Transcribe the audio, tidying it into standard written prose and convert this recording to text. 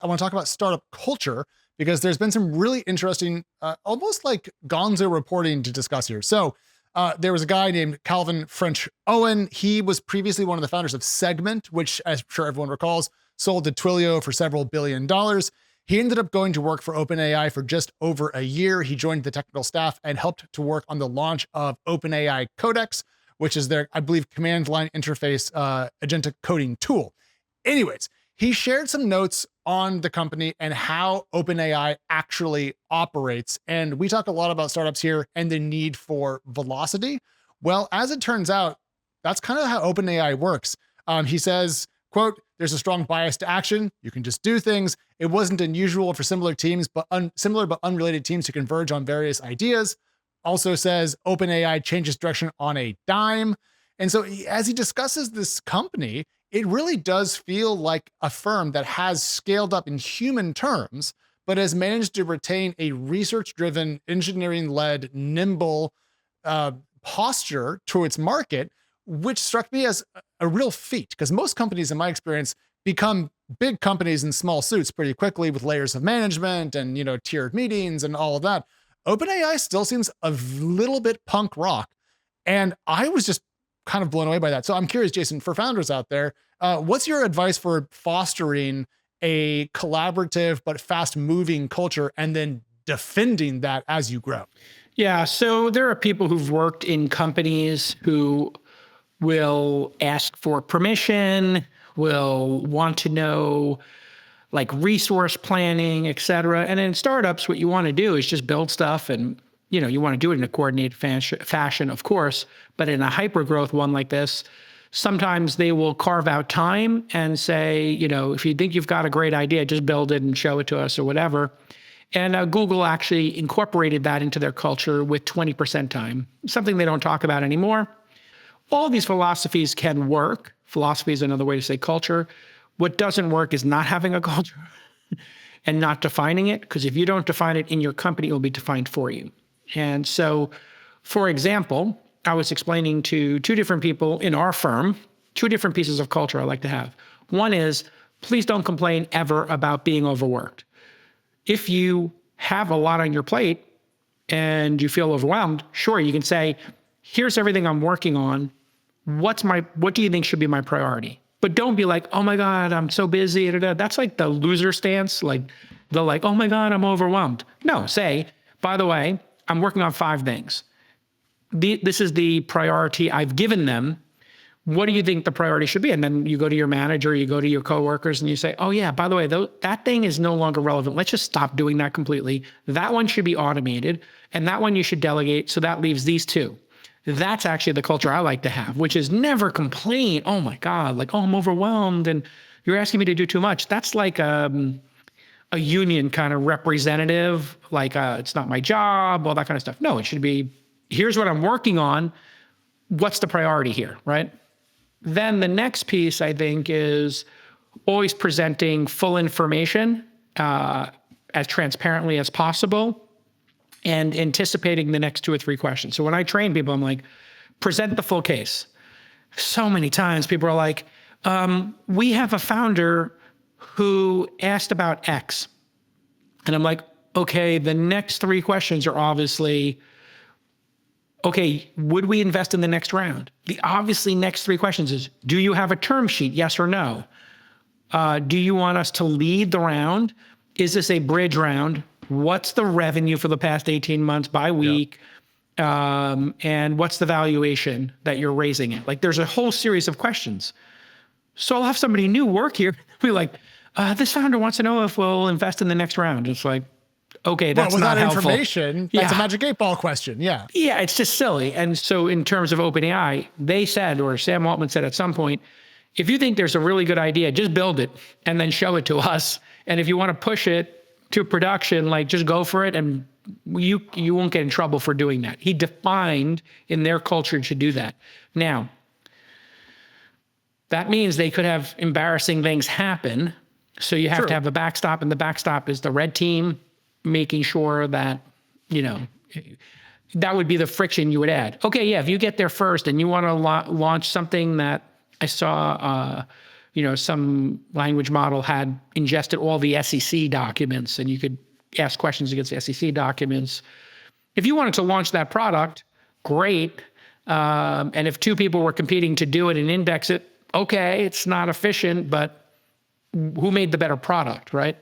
I want to talk about startup culture because there's been some really interesting, almost like gonzo reporting to discuss here. So there was a guy named Calvin French-Owen. He was previously one of the founders of Segment, which I'm sure everyone recalls, sold to Twilio for several $billions. He ended up going to work for OpenAI for just over a year. He joined the technical staff and helped to work on the launch of OpenAI Codex, which is their, I believe, command line interface agentic coding tool. Anyways, he shared some notes on the company and how OpenAI actually operates. And we talk a lot about startups here and the need for velocity. Well, as it turns out, that's kind of how OpenAI works. He says, quote, "There's a strong bias to action. You can just do things. It wasn't unusual for similar teams, but similar but unrelated teams to converge on various ideas." Also says OpenAI changes direction on a dime. And so as he discusses this company, it really does feel like a firm that has scaled up in human terms, but has managed to retain a research-driven, engineering-led, nimble posture to its market, which struck me as a real feat, because most companies, in my experience, become big companies in small suits pretty quickly with layers of management and, tiered meetings and all of that. OpenAI still seems a little bit punk rock. And I was just kind of blown away by that. So I'm curious, Jason, for founders out there, what's your advice for fostering a collaborative but fast moving culture and then defending that as you grow? Yeah. So there are people who've worked in companies who will ask for permission, will want to know like resource planning, et cetera. And in startups, what you want to do is just build stuff and, you want to do it in a coordinated fashion, of course, but in a hyper growth one like this, sometimes they will carve out time and say, if you think you've got a great idea, just build it and show it to us or whatever. And Google actually incorporated that into their culture with 20% time, something they don't talk about anymore. All these philosophies can work. Philosophy is another way to say culture. What doesn't work is not having a culture and not defining it, because if you don't define it in your company, it will be defined for you. And so, for example, I was explaining to two different people in our firm, two different pieces of culture I like to have. One is, please don't complain ever about being overworked. If you have a lot on your plate and you feel overwhelmed, sure, you can say, here's everything I'm working on. What do you think should be my priority? But don't be like, oh my God, I'm so busy. That's like the loser stance. Like, oh my God, I'm overwhelmed. No, say, by the way, I'm working on 5 things. This is the priority I've given them. What do you think the priority should be? And then you go to your manager, you go to your coworkers and you say, oh yeah, by the way, that thing is no longer relevant. Let's just stop doing that completely. That one should be automated and that one you should delegate. So that leaves these 2. That's actually the culture I like to have, which is never complain. Oh my God, like, oh, I'm overwhelmed and you're asking me to do too much. That's like a union kind of representative, like it's not my job, all that kind of stuff. No, it should be, here's what I'm working on. What's the priority here, right? Then the next piece, I think, is always presenting full information as transparently as possible and anticipating the next 2 or 3 questions. So when I train people, I'm like, present the full case. So many times people are like, we have a founder who asked about X. And I'm like, okay, the next 3 questions are obviously, okay, would we invest in the next round? The obviously next 3 questions is, do you have a term sheet? Yes or no? Do you want us to lead the round? Is this a bridge round? What's the revenue for the past 18 months by week? Yep. And what's the valuation that you're raising it? Like there's a whole series of questions. So I'll have somebody new work here. Be like, this founder wants to know if we'll invest in the next round. It's like, okay, that's not helpful. Information, that's a magic 8-ball question. Yeah. Yeah, it's just silly. And so in terms of OpenAI, they said, or Sam Altman said at some point, if you think there's a really good idea, just build it and then show it to us. And if you want to push it to production, like just go for it and you won't get in trouble for doing that. He defined in their culture to do that. Now, that means they could have embarrassing things happen. So you have to have a backstop, and the backstop is the red team making sure that, that would be the friction you would add. Okay, yeah, if you get there first and you want to launch something that I saw some language model had ingested all the SEC documents and you could ask questions against the SEC documents. If you wanted to launch that product, great. And if two people were competing to do it and index it, okay, it's not efficient, but who made the better product, right?